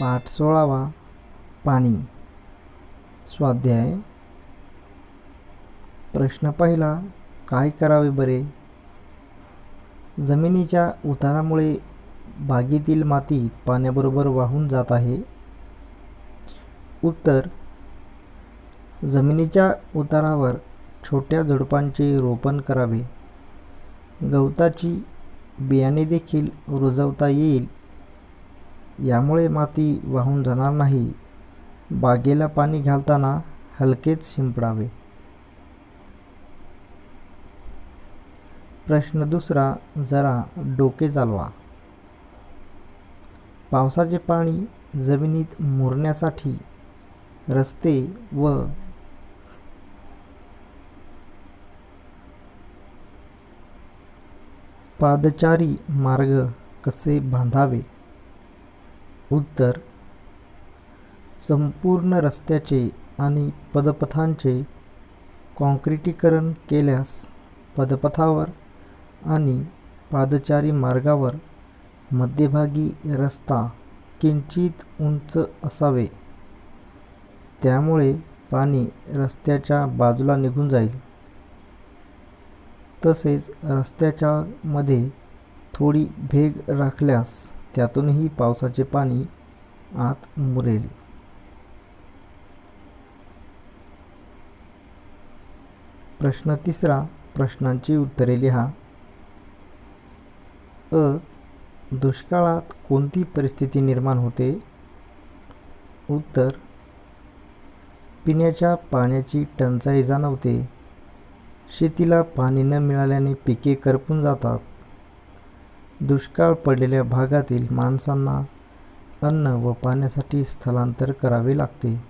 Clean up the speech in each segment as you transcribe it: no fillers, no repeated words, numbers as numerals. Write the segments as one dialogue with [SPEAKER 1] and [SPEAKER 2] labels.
[SPEAKER 1] पाठ 16वा पाणी. स्वाध्याय. प्रश्न पहिला. काय करावे बरे? जमिनीच्या उतारामुळे बागेतील माती पाण्याबरोबर वाहून जात आहे. उत्तर. जमिनीच्या उतारावर छोट्या झुडपांचे रोपण करावे. गवताची बियाणे देखील रुजवता येईल. यामुळे माती वाहून जाणार नाही. बागेला पाणी घालताना हलकेच शिंपडावे. प्रश्न दुसरा. जरा डोके चालवा. पावसाचे पाणी जमिनीत मुरण्यासाठी रस्ते व पादचारी मार्ग कसे बांधावे? उत्तर. संपूर्ण रस्त्याचे आणि पदपथांचे काँक्रिटीकरण केल्यास पदपथावर आणि पादचारी मार्गावर मध्यभागी रस्ता किंचित उंच असावे. त्यामुळे पाणी रस्त्याच्या बाजूला निघून जाईल. तसेच रस्त्याच्या मध्ये थोडी भेग राखल्यास त्यातूनही पावसाचे पाणी आत मुरेल. प्रश्न तिसरा. प्रश्नांची उत्तरे लिहा. अ. दुष्काळात कोणती परिस्थिती निर्माण होते? उत्तर. पिण्याच्या पाण्याची टंचाई जाणवते. शेतीला पाणी न मिळाल्याने पिके करपून जातात. दुष्काळ पडलेल्या भागातील माणसांना अन्न व पाण्यासाठी स्थलांतर करावे लागते.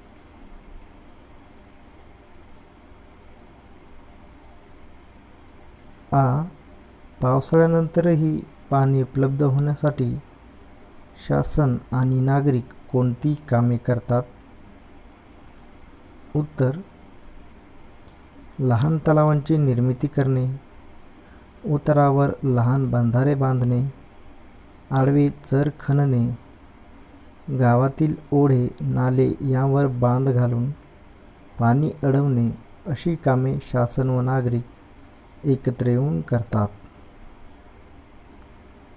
[SPEAKER 1] आ. पावसाळ्यानंतरही पाणी उपलब्ध होण्यासाठी शासन आणि नागरिक कोणती कामे करतात? उत्तर. लहान तलावांची निर्मिती करणे, उतारावर लहान बंधारे बांधणे, आडवे चर खणणे, गावातील ओढे नाले यांवर बांध घालून पाणी अडवणे अशी कामे शासन व नागरिक एकत्र येऊन करतात.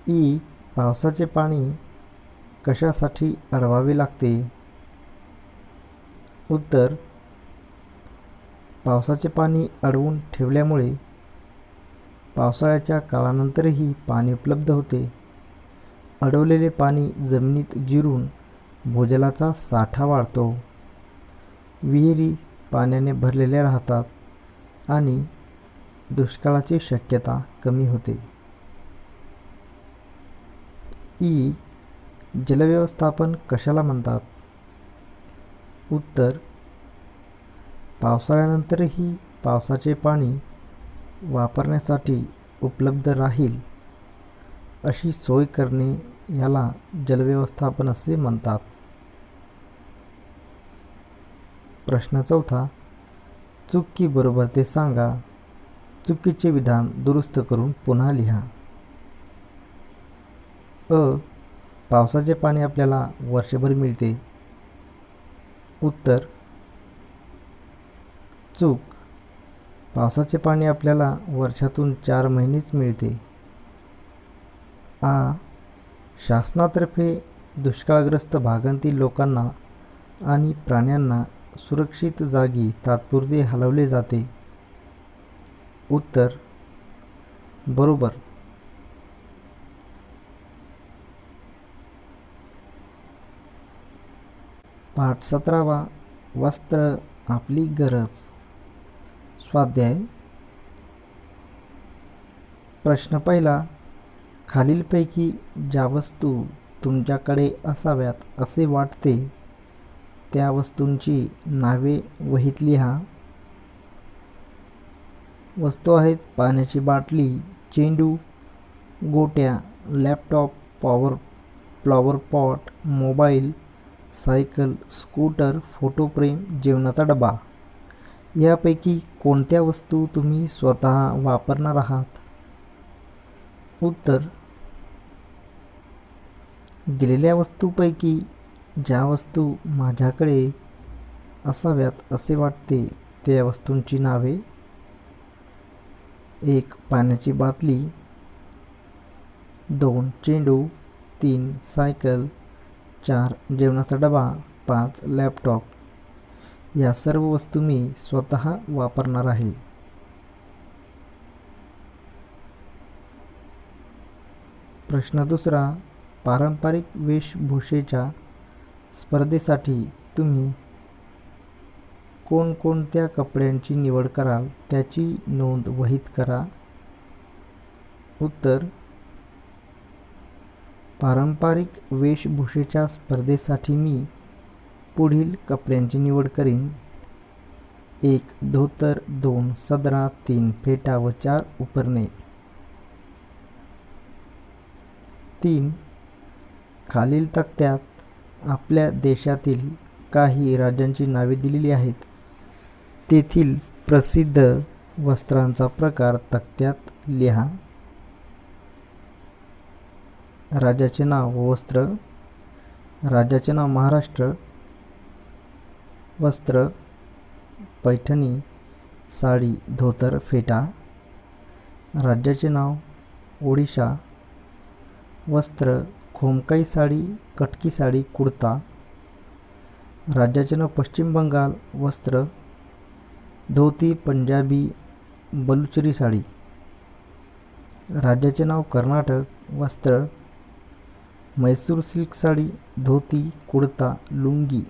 [SPEAKER 1] ई. पावसाचे पाणी कशासाठी अडवावे लागते? उत्तर. पावसाचे पाणी अडवून ठेवल्यामुळे पावसाळ्याच्या काळानंतरही पाणी उपलब्ध होते. अडवलेले पाणी जमिनीत जिरून भूजलाचा साठा वाढतो. विहिरी पाण्याने भरलेल्या राहतात आणि दुष्काळाची शक्यता कमी होते. ई. जलव्यवस्थापन कशाला म्हणतात? उत्तर. पावसाळ्यानंतरही पावसाचे पाणी वापरण्यासाठी उपलब्ध राहील अशी सोय करणे याला जलव्यवस्थापन असे म्हणतात. प्रश्न चौथा. चूक की बरोबर ते सांगा. चुकीचे विधान दुरुस्त करून पुन्हा लिहा. अ. पावसाचे पाणी आपल्याला वर्षभर मिळते. उत्तर. चूक. पावसाचे पाणी आपल्याला वर्षातून 4 महिनेच मिळते. आ. शासनातर्फे दुष्काळग्रस्त भागांतील लोकांना आणि प्राण्यांना सुरक्षित जागी तात्पुरते हलवले जाते. उत्तर. बरोबर. पाठ 17वा. वस्त्र आपली गरज. स्वाध्याय. प्रश्न पहिला. खालीलपैकी ज्या वस्तू तुमच्याकडे असाव्यात असे वाटते त्या वस्तूंची नावे वहीत लिहा. वस्तू आहेत पाण्याची बाटली, चेंडू, गोट्या, laptop, flower pot, mobile, cycle, scooter, photo frame, जेवणाचा डबा. यापैकी कोणत्या वस्तू तुम्ही स्वतः वापरणार आहात? उत्तर. दिलेल्या वस्तूंपैकी ज्या वस्तू माझ्याकडे असाव्यात असे वाटते त्या वस्तूंची नावे: 1. पाण्याची बाटली, 2. चेंडू, 3. सायकल, 4. जेवणाचा डबा, 5. लॅपटॉप. या सर्व वस्तू मी स्वतः वापरणार आहे. प्रश्न दुसरा. पारंपरिक वेशभूषेच्या स्पर्धेसाठी तुम्ही कोणकोणत्या कपड्यांची निवड कराल त्याची नोंद वहीत करा. उत्तर: पारंपरिक वेशभूषेच्या स्पर्धेसाठी मी पुढील कपड्यांची निवड करीन: 1. धोतर, 2. सदरा, 3. फेटा व 4. उपरणे. 3. खालील तक्त्यात आपल्या देशातील काही राज्यांची नावे दिलेली आहेत. तेथील प्रसिद्ध वस्त्रांचा प्रकार तक्त्यात लिहा. राज्याचे नाव व वस्त्र. राज्याचे नाव: महाराष्ट्र. वस्त्र: पैठणी, साडी, धोतर, फेटा. राज्याचे नाव: ओडिशा. वस्त्र: खोमकाई साडी, कटकी साडी, कुर्ता. राज्याचे नाव: पश्चिम बंगाल. वस्त्र: धोती, पंजाबी, बलुचरी साडी. राज्याचे नाव: कर्नाटक. वस्त्र: मैसूर सिल्क साडी, धोती, कुर्ता, लुंगी.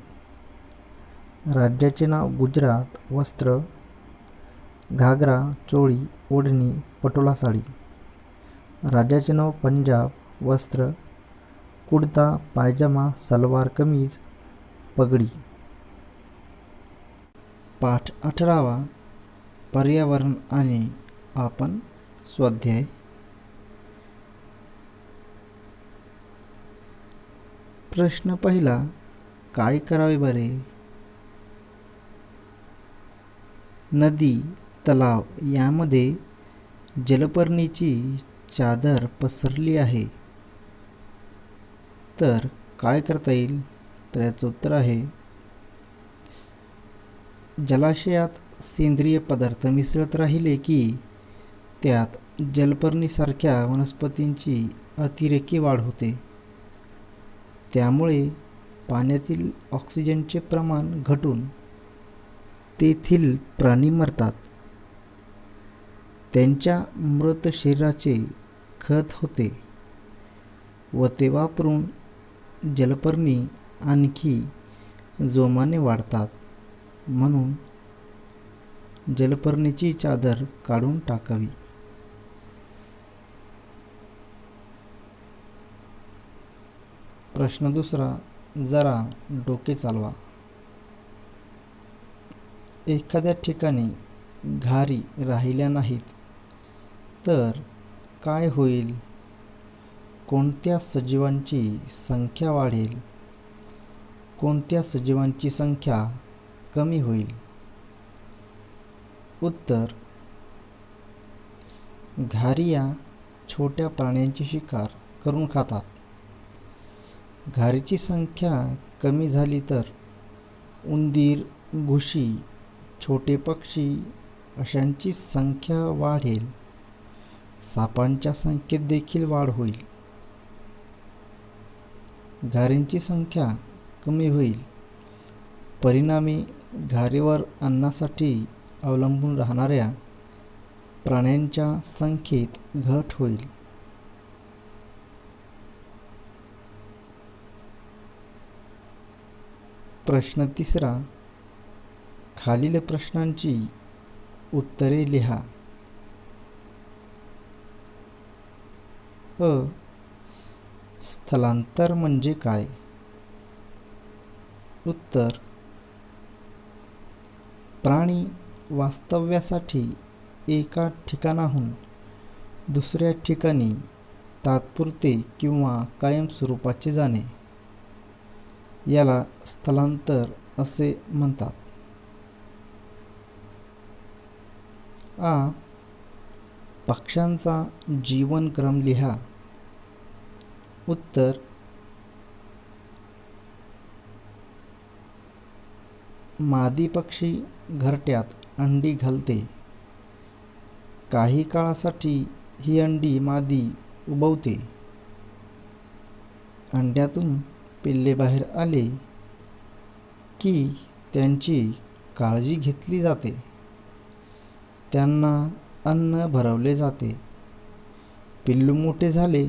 [SPEAKER 1] राज्याचे नाव: गुजरात. वस्त्र: घागरा, चोळी, ओढणी, पटोला साडी. राज्याचे नाव: पंजाब. वस्त्र: कुर्ता, पायजमा, सलवार कमीज, पगडी. पाठ 18. पर्यावरण आणि आपण. स्वाध्याय. प्रश्न पहिला. काय करावे बरे? नदी, तलाव यामध्ये जलपर्णीची चादर पसरली आहे. तर काय करता येईल? तर याचं उत्तर आहे: जलाशयात सेंद्रिय पदार्थ मिसळत राहिले की त्यात जलपर्णीसारख्या वनस्पतींची अतिरेकी वाढ होते. त्यामुळे पाण्यातील ऑक्सिजनचे प्रमाण घटून तेथील प्राणी मरतात. त्यांच्या मृत शरीराचे खत होते व ते वापरून जलपर्णी आणखी जोमाने वाढतात. म्हणून जलपर्णीची चादर काढून टाकावी. प्रश्न दुसरा. जरा डोके चालवा. एखाद्या ठिकाणी घारी राहिल्या नाहीत तर काय होईल? कोणत्या सजीवांची संख्या वाढेल? कोणत्या सजीवांची संख्या कमी होईल? उत्तर: घारी या छोट्या प्राण्यांची शिकार करून खातात. घारीची संख्या कमी झाली तर उंदीर, घुशी, छोटे पक्षी अशांची संख्या वाढेल. सापांच्या संख्येत देखील वाढ होईल. घारींची संख्या कमी होईल. परिणामी घारीवर अन्नासाठी अवलंबून राहणाऱ्या प्राण्यांच्या संख्येत घट होईल. प्रश्न तिसरा. खालील प्रश्नांची उत्तरे लिहा. अ. स्थलांतर म्हणजे काय? उत्तर: प्राणी वास्तव्यासाठी एका ठिकाणाहून दुसऱ्या ठिकाणी तात्पुरते किंवा कायमस्वरूपाचे जाणे याला स्थलांतर असे म्हणतात. आ. पक्ष्यांचा जीवनक्रम लिहा. उत्तर: मादी पक्षी घरट्यात अंडी घालते. काही काळासाठी ही अंडी मादी उबवते. अंड्यातून पिल्ले बाहेर आले की त्यांची काळजी घेतली जाते. त्यांना अन्न भरवले जाते. पिल्लू मोठे झाले,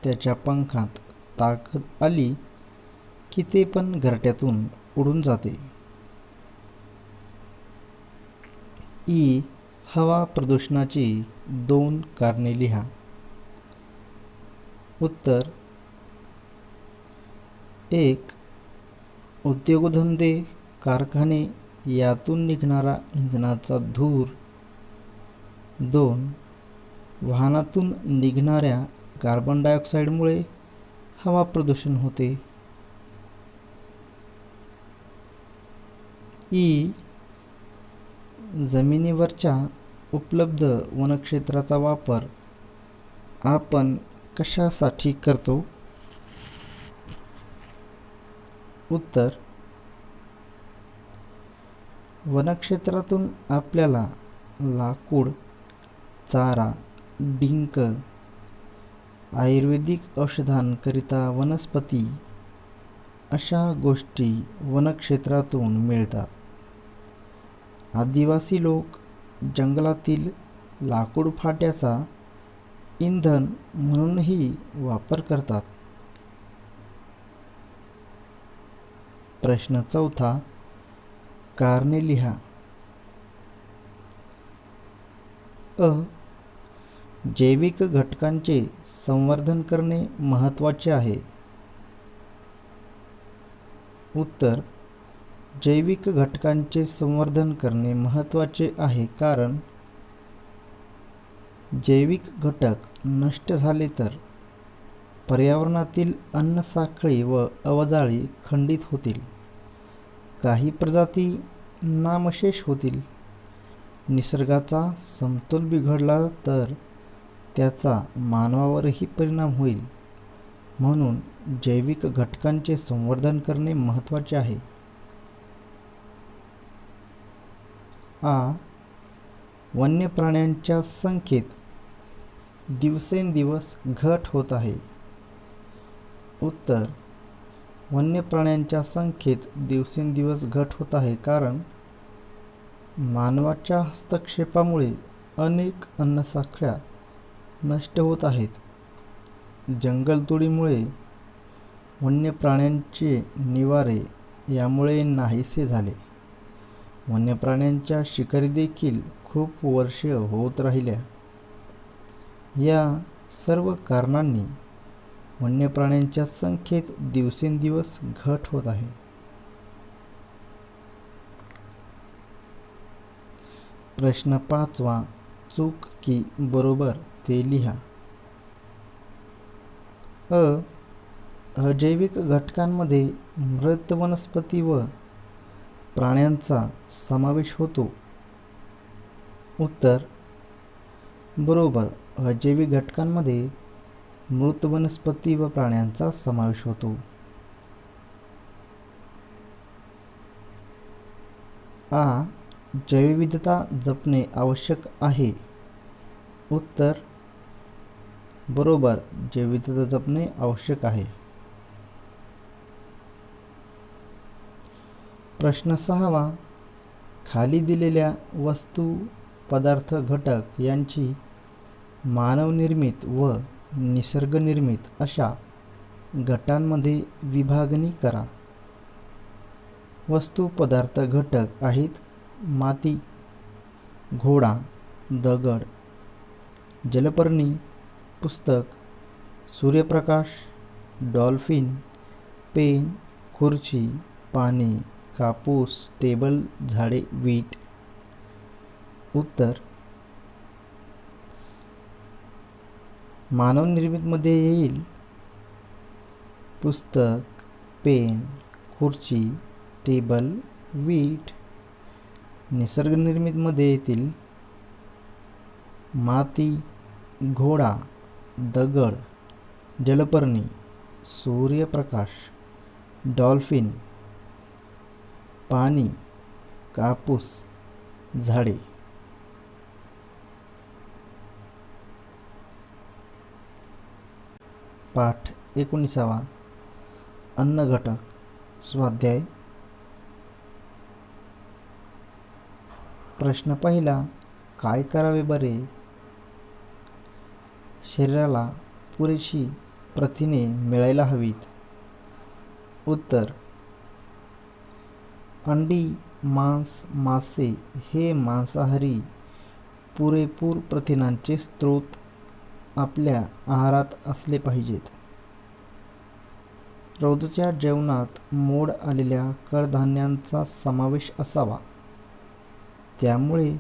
[SPEAKER 1] त्याच्या पंखात ताकद आली की ते पण घरट्यातून उडून जाते. हवा प्रदूषणाची 2 कारणे लिहा. उत्तर 1. उद्योगधंदे, कारखाने यातून निघणारा इंधनाचा धूर. 2. वाहनातून निघणाऱ्या कार्बन डायऑक्साईडमुळे हवा प्रदूषण होते. जमिनीवरच्या उपलब्ध वनक्षेत्राचा वापर आपण कशासाठी करतो? उत्तर वनक्षेत्रातून आपल्याला लाकूड, चारा, डिंक, आयुर्वेदिक औषधांकरिता वनस्पती अशा गोष्टी वनक्षेत्रातून मिळतात. आदिवासी लोक जंगलातील लाकूड फाट्याचा इंधन म्हणूनही वापर करतात. प्रश्न 4. कारणे लिहा. जैविक घटकांचे संवर्धन करणे महत्त्वाचे आहे. उत्तर जैविक घटकांचे संवर्धन करणे महत्त्वाचे आहे कारण जैविक घटक नष्ट झाले तर पर्यावरणातील अन्नसाखळी व अवजाळी खंडित होतील. काही प्रजाती नामशेष होतील. निसर्गाचा समतोल बिघडला तर त्याचा मानवावरही परिणाम होईल. म्हणून जैविक घटकांचे संवर्धन करणे महत्त्वाचे आहे. वन्य प्राण्यांच्या संख्येत दिवसेंदिवस घट होत आहे. उत्तर वन्य प्राण्यांच्या संख्येत दिवसेंदिवस घट होत आहे कारण मानवाच्या हस्तक्षेपामुळे अनेक अन्नसाखळ्या नष्ट होत आहेत. जंगलतोडीमुळे वन्य प्राण्यांचे निवारे यामुळे नाहीसे झाले. वन्य प्राण्यांच्या शिकारी देखील खूप वर्षे होत राहिल्या. या सर्व कारणांनी वन्य प्राण्यांच्या संख्येत दिवसेंदिवस घट होत आहे. प्रश्न 5. चूक की बरोबर ते लिहा. अजैविक घटकांमध्ये मृत वनस्पती व प्राण्यांचा समावेश होतो. उत्तर बरोबर. अजैविक घटकांमध्ये मृत वनस्पती व प्राण्यांचा समावेश होतो. जैवविविधता जपणे आवश्यक आहे. उत्तर बरोबर. जैवविविधता जपणे आवश्यक आहे. प्रश्न 6. खाली दिलेल्या वस्तू, पदार्थ, घटक यांची मानवनिर्मित व निसर्गनिर्मित अशा गटांमध्ये विभागणी करा. वस्तू, पदार्थ, घटक आहेत माती, घोडा, दगड, जलपर्णी, पुस्तक, सूर्यप्रकाश, डॉल्फिन, पेन, खुर्ची, पाणी, कापूस, टेबल, झाडे, वीट. उत्तर मानवनिर्मितमध्ये येईल पुस्तक, पेन, खुर्ची, टेबल, वीट. निसर्गनिर्मितमध्ये येतील माती, घोडा, दगड, जलपर्णी, सूर्यप्रकाश, डॉल्फिन, पाणी, कापूस, झाडे. पाठ 19. अन्न घटक. स्वाध्याय. प्रश्न पहिला. काय करावे बरे? शरीराला पुरेशी प्रथिने मिळायला हवीत. उत्तर. अंडी, मांस, मासे हे मांसाहारी पुरेपूर प्रथिनांचे स्रोत आपल्या आहारात असले पाहिजेत. रोजच्या जेवणात मोड आलेल्या कडधान्यांचा समावेश असावा. त्यामुळे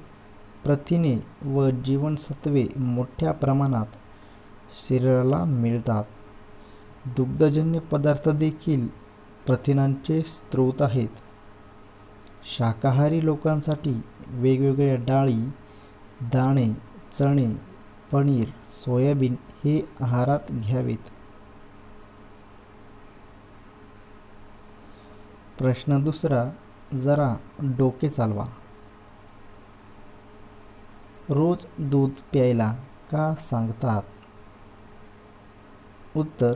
[SPEAKER 1] प्रथिने व जीवनसत्त्वे मोठ्या प्रमाणात शरीराला मिळतात. दुग्धजन्य पदार्थ देखील प्रथिनांचे स्रोत आहेत. शाकाहारी लोकांसाठी वेगवेगळ्या डाळी, दाणे, चणे, पनीर, सोयाबीन हे आहारात घ्यावेत. प्रश्न दुसरा. जरा डोके चालवा. रोज दूध प्यायला का सांगतात? उत्तर.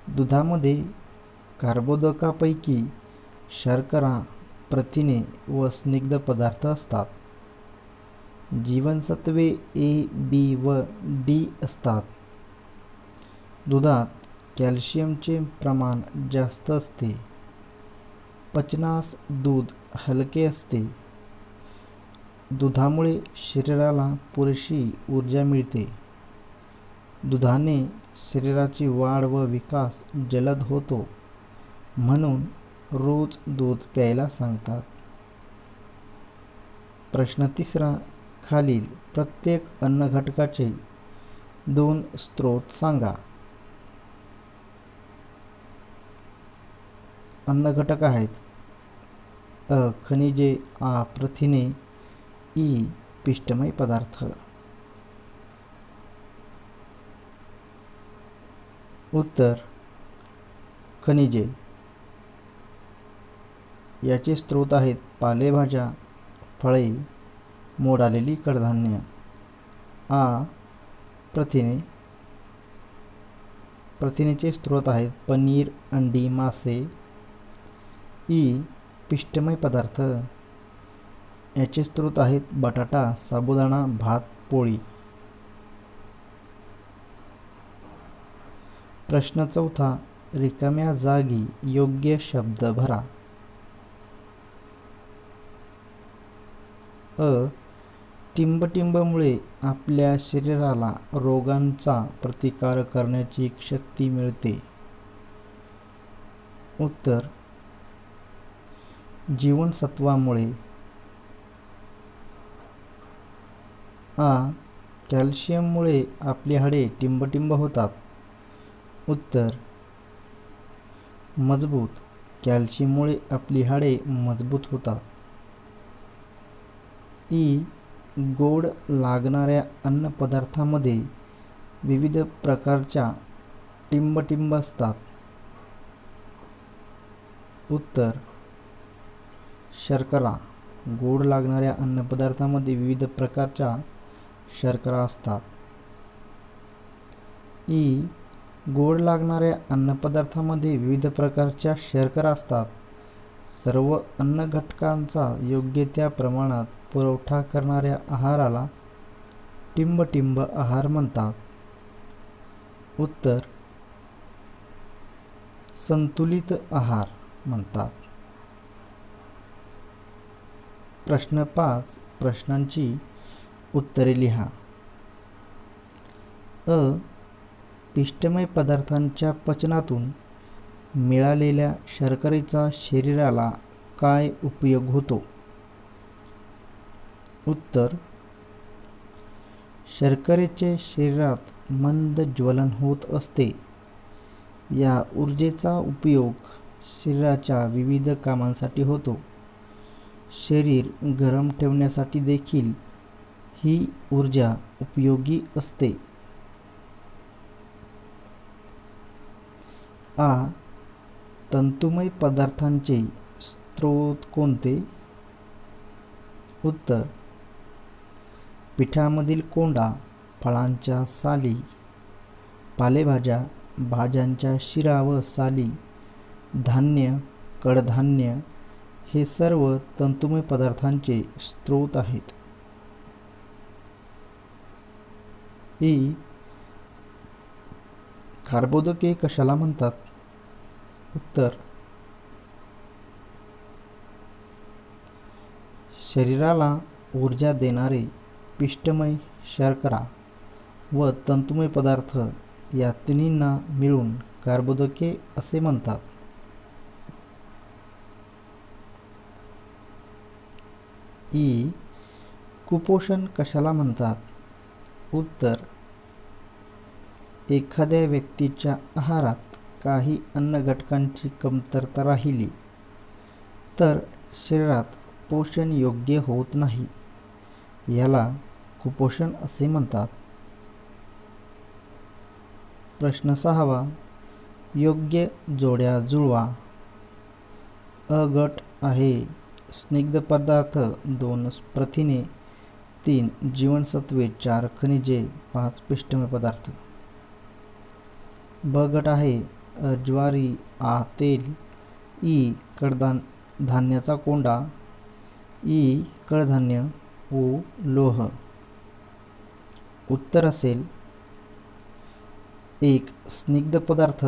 [SPEAKER 1] दुधामध्ये कर्बोदकांपैकी शर्करा, प्रथिने व स्निग्ध पदार्थ असतात. जीवनसत्त्वे ए, बी व डी असतात. दुधात कॅल्शियमचे प्रमाण जास्त असते. पचनास दूध हलके असते. दुधामुळे शरीराला पुरेशी ऊर्जा मिळते. दुधाने शरीराची वाढ व विकास जलद होतो, म्हणून रोज दूध प्यायला सांगतात. प्रश्न तिसरा. खालील प्रत्येक अन्नघटकाचे 2 स्रोत सांगा. अन्नघटक आहेत. अ. खनिजे, आ. प्रथिने, ई. पिष्टमय पदार्थ. उत्तर. खनिजे. याचे स्रोत आहेत पालेभाज्या, फळे, मोड आलेली कडधान्य. आ. प्रथिने. प्रथिनेचे स्रोत आहेत पनीर, अंडी, मासे. ई. पिष्टमय पदार्थ. याचे स्रोत आहेत बटाटा, साबुदाणा, भात, पोळी. प्रश्न चौथा. रिकाम्या जागी योग्य शब्द भरा. अ. टिंबटिंबमुळे आपल्या शरीराला रोगांचा प्रतिकार करण्याची शक्ती मिळते. उत्तर. जीवनसत्वामुळे. आ. कॅल्शियममुळे आपली हाडे टिंबटिंब होतात. उत्तर. मजबूत. कॅल्शियममुळे आपली हाडे मजबूत होतात. ई. गोड लागणाऱ्या अन्नपदार्थांमध्ये विविध प्रकारच्या टिंबटिंब असतात. उत्तर. शर्करा. गोड लागणाऱ्या अन्नपदार्थांमध्ये विविध प्रकारच्या शर्करा असतात. ई. गोड लागणाऱ्या अन्नपदार्थांमध्ये विविध प्रकारच्या शर्करा असतात. सर्व अन्नघटकांचा योग्य त्या प्रमाणात पुरवठा करणाऱ्या आहाराला टिंबटिंब आहार म्हणतात. उत्तर. संतुलित आहार म्हणतात. प्रश्न 5. प्रश्नांची उत्तरे लिहा. अ. पिष्टमय पदार्थांच्या पचनातून मिळालेल्या शर्करेचा शरीराला काय उपयोग होतो? उत्तर. शर्करेचे शरीरात मंद ज्वलन होत असते. या ऊर्जेचा उपयोग शरीराच्या विविध कामांसाठी होतो. शरीर गरम ठेवण्यासाठी देखील ही ऊर्जा उपयोगी असते. आ. तंतुमय पदार्थांचे स्रोत कोणते? उत्तर पिठामधील कोंडा, फळांच्या साली, पालेभाज्या, भाज्यांच्या शिरा व साली, धान्य, कडधान्य हे सर्व तंतुमय पदार्थांचे स्रोत आहेत. ई कार्बोदके कशाला म्हणतात? उत्तर शरीराला ऊर्जा देणारे पिष्टमय, शर्करा व तंतुमय पदार्थ या तिन्हींना मिळून कार्बोदके असे म्हणतात. ई कुपोषण कशाला म्हणतात? उत्तर एखाद्या व्यक्तीच्या आहारात काही अन्न घटकांची कमतरता राहिली तर शरीरात पोषण योग्य होत नाही, याला कुपोषण असे म्हणतात. प्रश्न 6. योग्य जोड्या जुळवा. अ गट आहे स्निग्ध पदार्थ, 2 प्रथिने, 3 जीवनसत्वे, 4 खनिजे, 5 पिष्टमय पदार्थ. ब गट आहे ज्वारी, आ तेल, ई कडधान्याचा कोंडा, ई कडधान्य, उ लोह. उत्तर असेल 1 स्निग्ध पदार्थ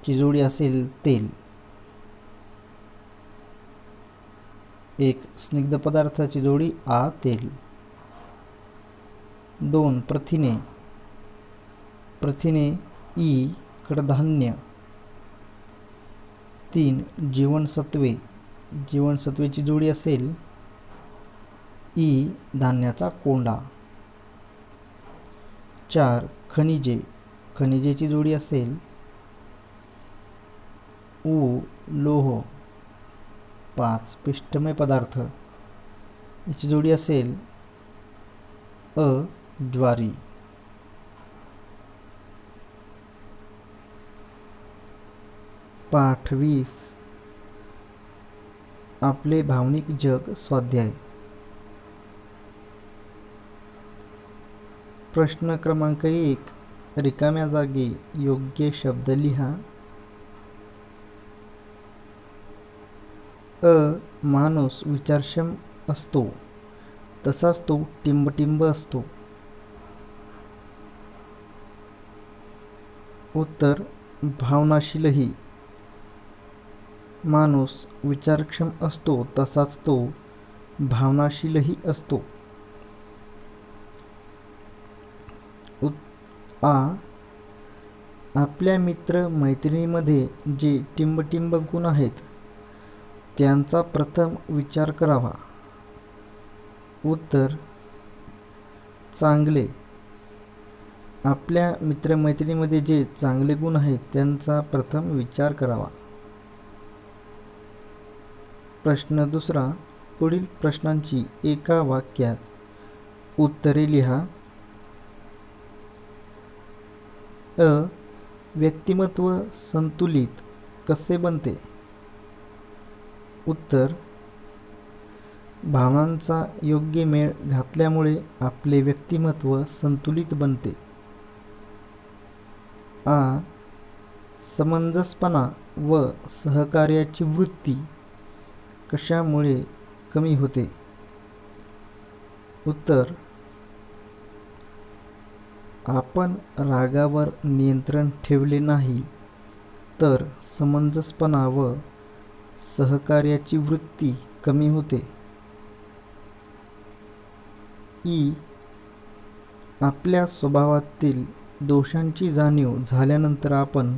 [SPEAKER 1] ची जोडी असेल तेल. 1 स्निग्ध पदार्थाची जोडी आ तेल. 2 प्रथिने ई कडधान्य. 3 जीवनसत्वेची जोडी असेल ई धान्याचा कोंडा. 4 खनिजेची जोडी असेल उ लोह. 5 पिष्टमय पदार्थ याची जोडी असेल अ ज्वारी. पाठ 20 आपले भावनिक जग स्वाध्याय. प्रश्न क्रमांक 1 रिकाम्या जागी योग्य शब्द लिहा. अ माणूस विचारक्षम असतो तसाच तो टिंबटिंब असतो. उत्तर भावनाशीलही. माणूस विचारक्षम असतो तसाच तो भावनाशीलही असतो. आ आपल्या मित्र मैत्रिणीमध्ये जे टिंबटिंब गुण आहेत त्यांचा प्रथम विचार करावा. उत्तर चांगले. आपल्या मित्रमैत्रिणीमध्ये जे चांगले गुण आहेत त्यांचा प्रथम विचार करावा. प्रश्न 2 पुढील प्रश्नांची एका वाक्यात उत्तरे लिहा. अ व्यक्तिमत्व संतुलित कसे बनते? उत्तर भावनांचा योग्य मेळ घातल्यामुळे आपले व्यक्तिमत्व संतुलित बनते. आ समंजसपणा व सहकार्याची वृत्ती कशामुळे कमी होते? उत्तर आपण रागावर नियंत्रण ठेवले नाही तर समंजसपणा व सहकार्याची वृत्ती कमी होते. ई आपल्या स्वभावातील दोषांची जाणीव झाल्यानंतर आपण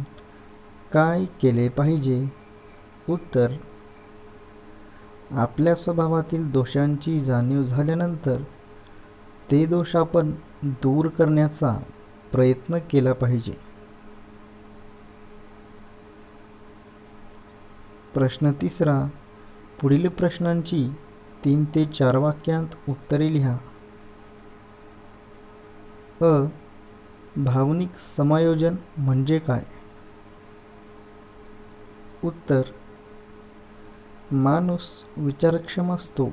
[SPEAKER 1] काय केले पाहिजे? उत्तर आपल्या स्वभावातील दोषांची जाणीव झाल्यानंतर ते दोष आपण दूर करण्याचा प्रयत्न केला पाहिजे. प्रश्न 3 पुढील प्रश्नांची 3 ते 4 वाक्यांत उत्तरे लिहा. अ भावनिक समायोजन म्हणजे काय? उत्तर माणूस विचारक्षम असतो,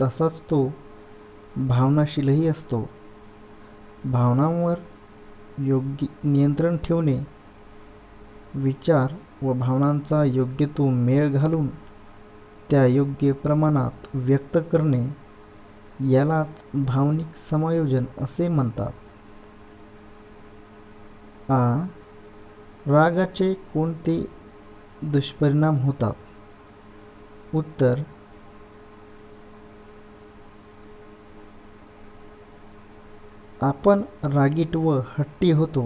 [SPEAKER 1] तसाच तो भावनाशीलही असतो. भावनांवर योग्य नियंत्रण ठेवणे, विचार व भावनांचा योग्य तो मेळ घालून त्या योग्य प्रमाणात व्यक्त करणे, यालाच भावनिक समायोजन असे म्हणतात. रागाचे कोणते दुष्परिणाम होतात? उत्तर: आपण रागीट व हट्टी होतो.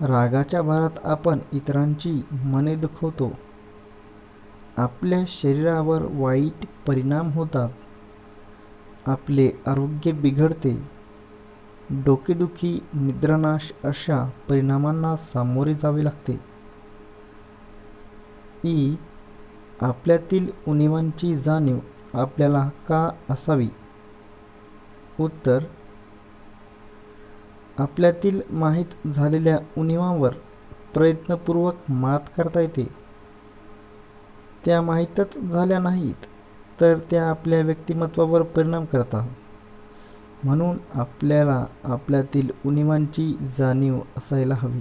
[SPEAKER 1] रागाच्या भरात आपण इतरांची मने दुखवतो. आपल्या शरीरावर वाईट परिणाम होतात. आपले आरोग्य बिघडते. डोकेदुखी, निद्रानाश अशा परिणामांना सामोरे जावे लागते. आपल्यातील उणीवांची जाणीव आपल्याला का असावी? उत्तर: आपल्यातील माहीत झालेल्या उणीवांवर प्रयत्नपूर्वक मात करता येते. त्या माहीतच झाल्या नाहीत तर त्या आपल्या व्यक्तिमत्त्वावर परिणाम करतात. म्हणून आपल्याला आपल्यातील उणीवांची जाणीव असायला हवी.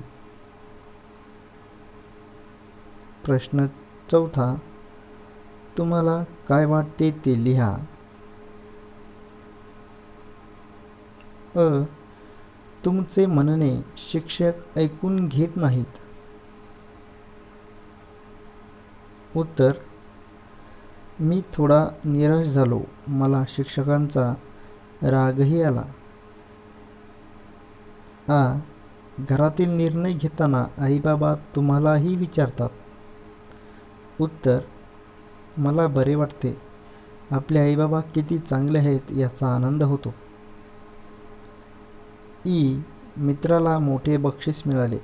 [SPEAKER 1] प्रश्न 4. तुम्हाला काय वाटते ते लिहा. तुमचे म्हणणे शिक्षक ऐकून घेत नाहीत. उत्तर: मी थोडा निराश झालो. मला शिक्षकांचा रागही आला. घरातील निर्णय घेताना आई-बाबा तुम्हालाही विचारतात. उत्तर: मला बरे वाटते. आपले आईबाबा किती चांगले आहेत याचा आनंद होतो. मित्राला मोठे बक्षीस मिळाले.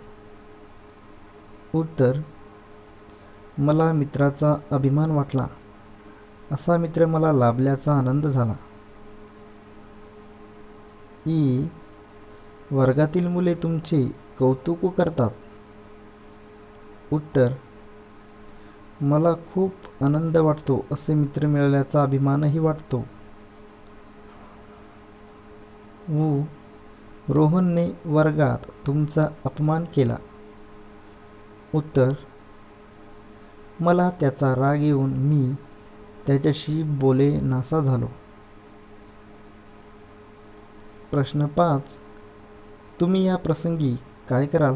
[SPEAKER 1] उत्तर: मला मित्राचा अभिमान वाटला. असा मित्र मला लाभल्याचा आनंद झाला. वर्गातील मुले तुमचे कौतुक करतात. उत्तर: मला खूप आनंद वाटतो. असे मित्र मिळाल्याचा अभिमानही वाटतो. रोहनने वर्गात तुमचा अपमान केला. उत्तर: मला त्याचा राग येऊन मी त्याच्याशी बोलेनासा झालो. प्रश्न 5. तुम्ही या प्रसंगी काय कराल?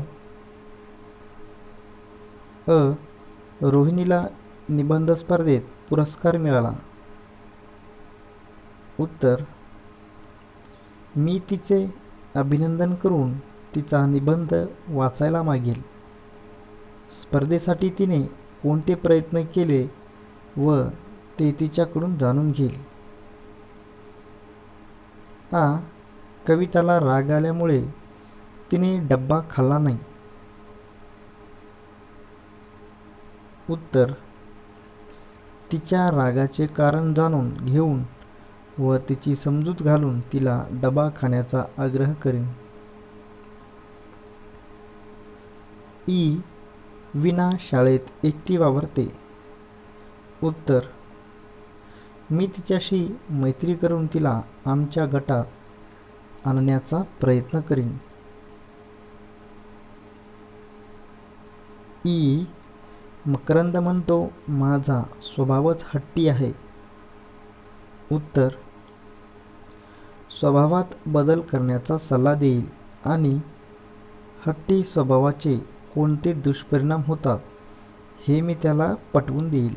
[SPEAKER 1] रोहिणीला निबंध स्पर्धेत पुरस्कार मिळाला. उत्तर: मी तिचे अभिनंदन करून तिचा निबंध वाचायला मागेल. स्पर्धेसाठी तिने कोणते प्रयत्न केले व ते तिच्याकडून जाणून घेईल. कविताला राग आल्यामुळे तिने डब्बा खाल्ला नाही. उत्तर: तिच्या रागाचे कारण जाणून घेऊन व तिची समजूत घालून तिला डबा खाण्याचा आग्रह करीन. वीणा शाळेत एकटी वावरते. उत्तर: मी तिच्याशी मैत्री करून तिला आमच्या गटात आणण्याचा प्रयत्न करीन. मकरंद म्हणतो, माझा स्वभावच हट्टी आहे. उत्तर: स्वभावात बदल करण्याचा सल्ला देईल आणि हट्टी स्वभावाचे कोणते दुष्परिणाम होतात हे मी त्याला पटवून देईल.